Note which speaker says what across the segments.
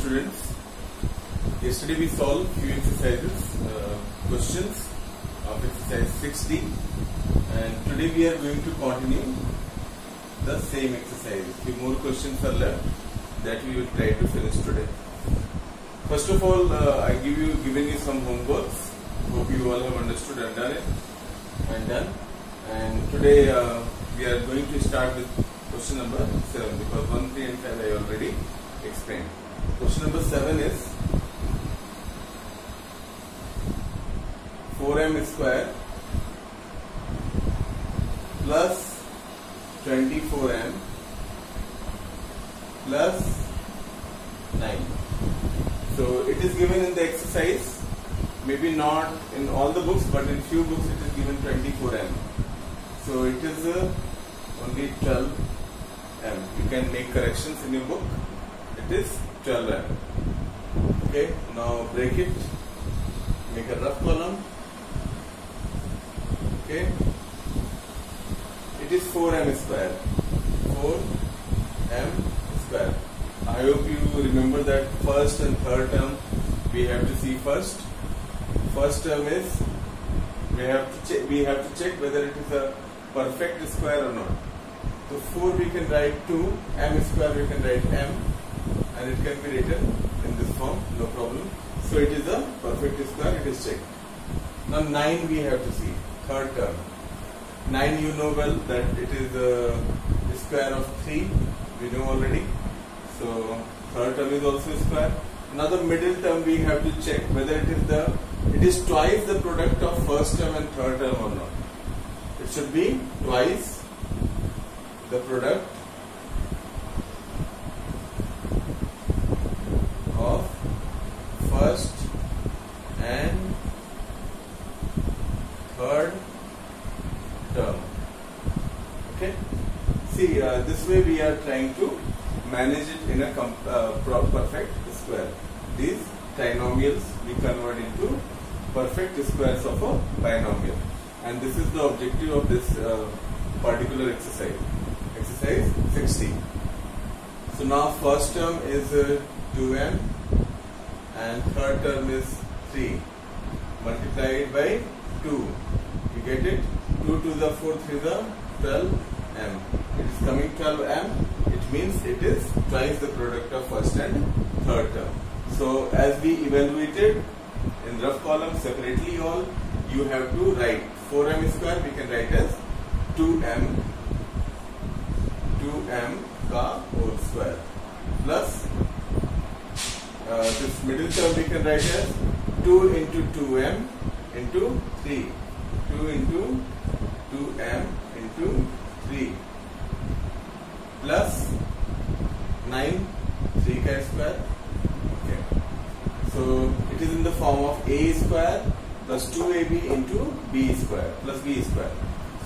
Speaker 1: students. Yesterday we solved few exercises, questions of exercise 6D, and today we are going to continue the same exercise. Few more questions are left that we will try to finish today. First of all, I given you some homeworks. Hope you all have understood and done it. And today we are going to start with question number 7 because 1, 3 and 5 I already explained. Question number 7 is 4m square plus 24m plus 9. So it is given in the exercise, maybe not in all the books, but in few books it is given 24m. So it is only 12m. You can make corrections in your book. It is 12m. Okay, now break it, make a rough column. Okay, it is 4m square. 4m square. I hope you remember that first and third term we have to see first. First term is we have to check whether it is a perfect square or not. So 4 we can write 2, m square we can write m, and it can be written in this form, no problem. So it is a perfect square, it is checked. Now 9 we have to see, third term. 9 you know well that it is the square of 3, we know already. So third term is also square. Now the middle term we have to check whether it is twice the product of first term and third term or not. It should be twice the product of first and third term. Okay. See, this way we are trying to manage it in a perfect square. These trinomials we convert into perfect squares of a binomial, and this is the objective of this particular exercise, exercise 16. So now first term is 2m and third term is 3. Multiply it by 2. You get it? 2 to the 4th is the 12m. It is coming 12m. It means it is twice the product of first and third term. So as we evaluated in rough column separately all, you have to write 4m square we can write as 2m ka whole square plus this middle term we can write as 2 into 2m into 3. 2 into 2m into 3 plus 9 3 ka square. Okay. So it is in the form of a square plus 2ab into b square plus b square.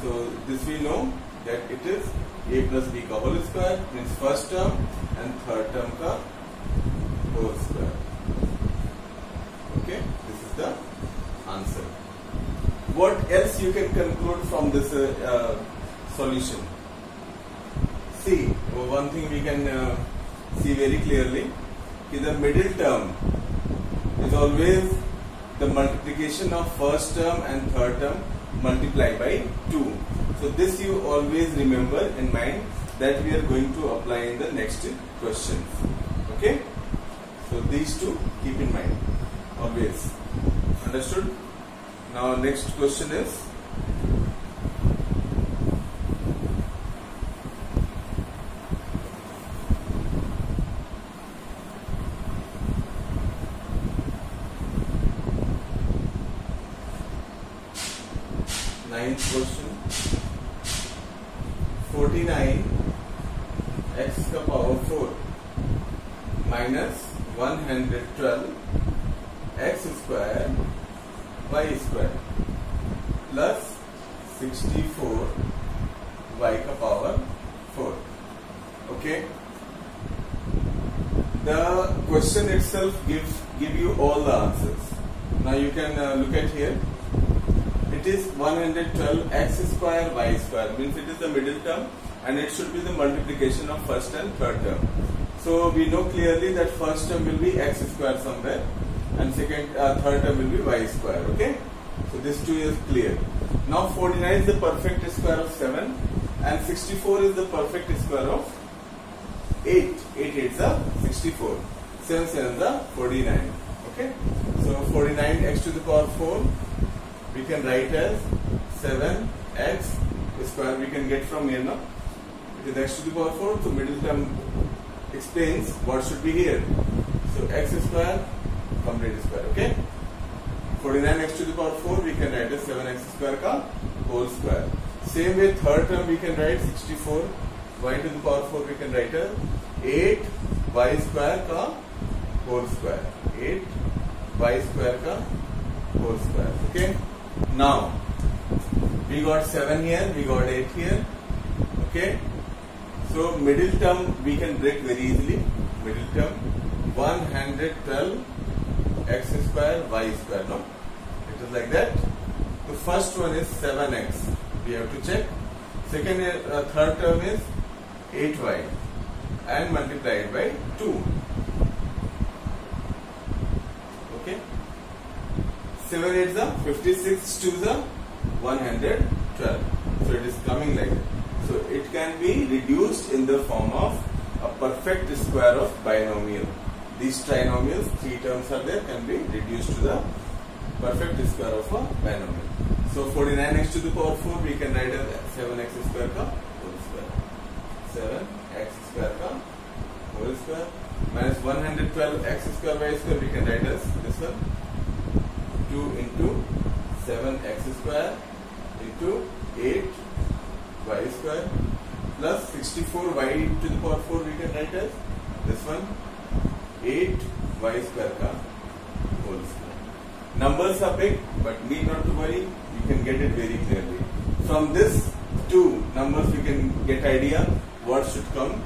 Speaker 1: So this we know that it is a plus b ka whole square, means first term and third term ka whole square. Okay, this is the answer. What else you can conclude from this solution? See, one thing we can see very clearly is the middle term is always the multiplication of first term and third term multiplied by 2. So this you always remember in mind that we are going to apply in the next questions. Okay? So these two keep in mind always. Understood? Now next question is question. 49 x ka power 4 minus 112 x square y square plus 64 y ka power 4. Okay. The question itself give you all the answers. Now you can look at here. It is 112 x square y square, means it is the middle term and it should be the multiplication of first and third term. So we know clearly that first term will be x square somewhere and third term will be y square. Okay. So this 2 is clear. Now 49 is the perfect square of 7 and 64 is the perfect square of 8. 8 is the 64. 7 7 is the 49. Okay. So 49 x to the power 4 we can write as 7x square. We can get from here now. It is x to the power 4. So middle term explains what should be here. So x square complete square. Okay. 49x to the power 4 we can write as 7x square ka whole square. Same way third term we can write 64 y to the power 4 we can write as 8y square ka whole square. 8y square ka whole square. Okay. Now we got 7 here, we got 8 here. Okay. So middle term we can break very easily. Middle term 112 x square y square. No, it is like that. The first one is 7x. We have to check. Third term is 8y and multiplied by 2. Okay. 7 8 is 56, 2 is 112. So it is coming like that. So it can be reduced in the form of a perfect square of binomial. These trinomials, 3 terms are there, can be reduced to the perfect square of a binomial. So 49x to the power 4 we can write as 7x square ka whole square. 7x square ka whole square minus 112x square y square we can write as this one. 2 into 7x square into 8y square plus 64y to the power 4 we can write as this one. 8y square ka whole square. Numbers are big, but need not to worry. You can get it very clearly. From this two numbers, we can get idea what should come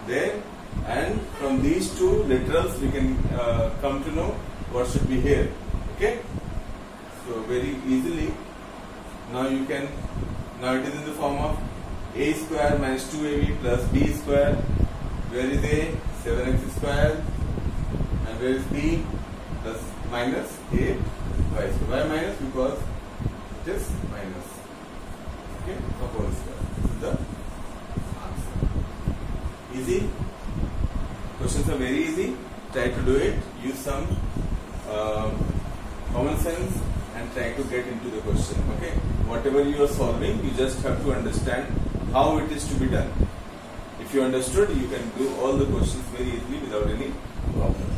Speaker 1: there, and from these two literals, we can come to know what should be here. Okay. So very easily, now you can. Now it is in the form of a square minus 2ab plus b square. Where is a? 7x square, and where is b? Plus minus 8y square. Why minus? Because it is minus. Okay, of whole square. This is the answer. Easy. Questions are very easy. Try to do it. Use some common sense and try to get into the question. Okay. Whatever you are solving, you just have to understand how it is to be done. If you understood, you can do all the questions very easily without any problem.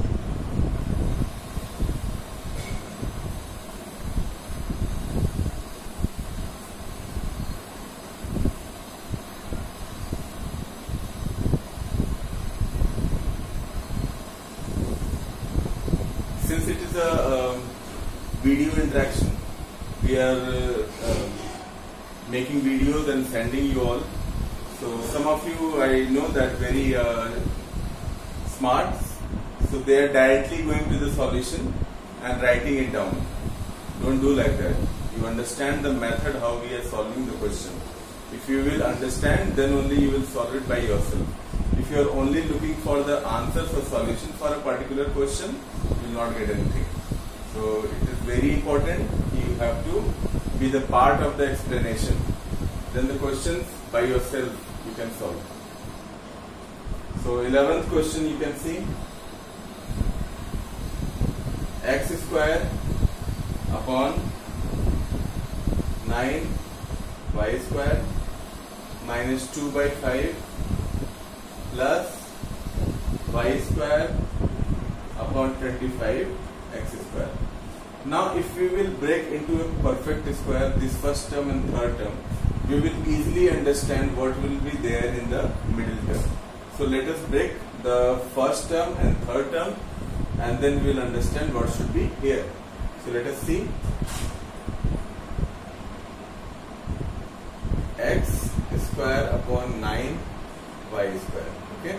Speaker 1: Since it is a video interaction, we are making videos and sending you all. So some of you, I know that very smart, so they are directly going to the solution and writing it down. Don't do like that. You understand the method how we are solving the question. If you will understand, then only you will solve it by yourself. If you are only looking for the answers or solution for a particular question, you will not get anything. So it is very important. You have to be the part of the explanation. Then the questions by yourself you can solve. So 11th question you can see, x square upon 9y square minus 2 by 5 plus y square upon 25 x square. Now if we will break into a perfect square this first term and third term, we will easily understand what will be there in the middle term. So let us break the first term and third term, and then we will understand what should be here. So let us see. X square upon 9y square. Okay.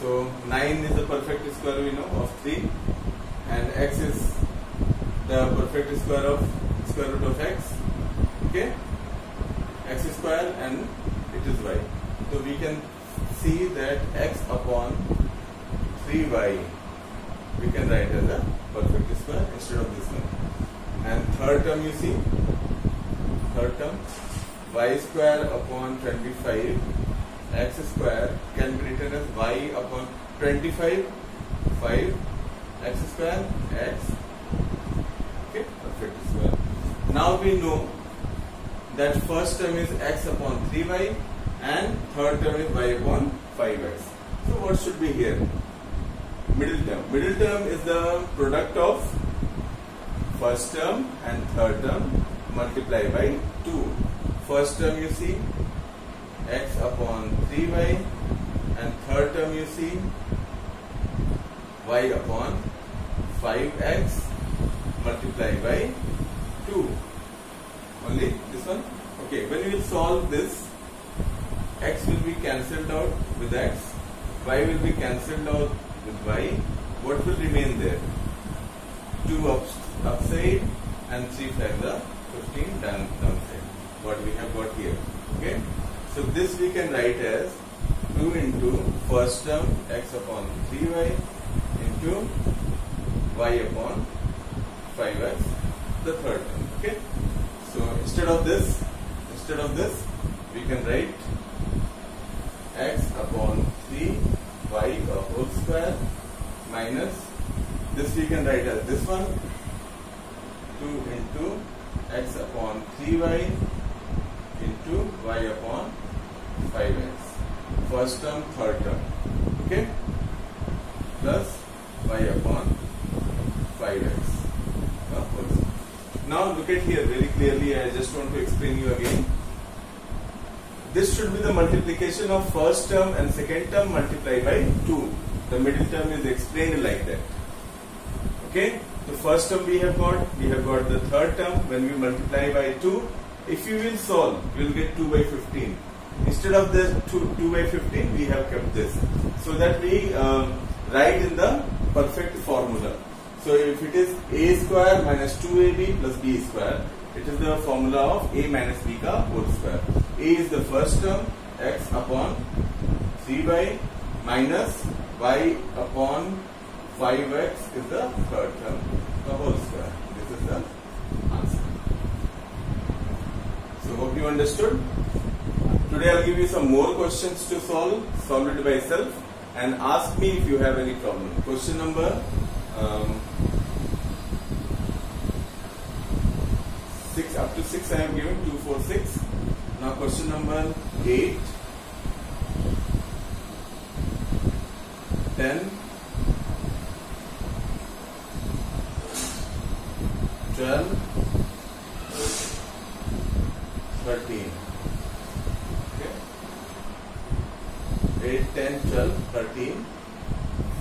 Speaker 1: So 9 is the perfect square we know of 3, and x is the perfect square of square root of x. Okay. X square and it is y. So we can see that x upon 3y we can write as a perfect square instead of this one. And third term, you see, third term, y square upon 25 x square can be written as y upon 25 5 x square x, okay, perfect square. Now we know that first term is x upon 3y and third term is y upon 5x. So what should be here? Middle term. Middle term is the product of first term and third term multiplied by 2. First term you see x upon 3y and third term you see y upon 5x multiplied by 2. Only this one. Okay, when we will solve this, x will be cancelled out with x, y will be cancelled out with y. What will remain there? 2 upside and 3 times the 15 downside. What we have got here. Okay, so this we can write as 2 into first term x upon 3y into y upon 5x, the third term. Okay, so instead of this we can write x upon 3y whole square minus this we can write as this one 2 into x upon 3y into y upon 5x, first term third term, okay, plus y upon 5x. Now look at here very clearly. I just want to explain you again. This should be the multiplication of first term and second term multiplied by 2. The middle term is explained like that. Okay, the first term we have got the third term. When we multiply by 2, if you will solve, you will get 2 by 15. Instead of this 2 by 15, we have kept this, so that we write in the perfect formula. So if it is a square minus 2ab plus b square, it is the formula of a minus b ka whole square. A is the first term, x upon 3y minus y upon 5x is the third term, the whole square. This is the answer. So hope you understood. Today I'll give you some more questions to solve it by self, and ask me if you have any problem. Question number 6, up to 6 I have given, 2, 4, 6. Now question number 8, 10, 12, 13. Okay. 8, 10, 12, 13,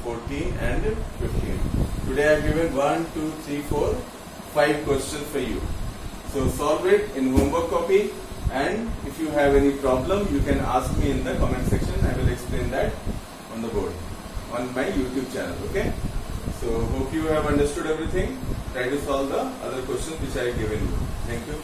Speaker 1: 14 and 15. Today I have given 1, 2, 3, 4, 5 questions for you. So solve it in homework copy, and if you have any problem you can ask me in the comment section. I will explain that on the board on my YouTube channel. Okay. So hope you have understood everything. Try to solve the other questions which I have given you. Thank you.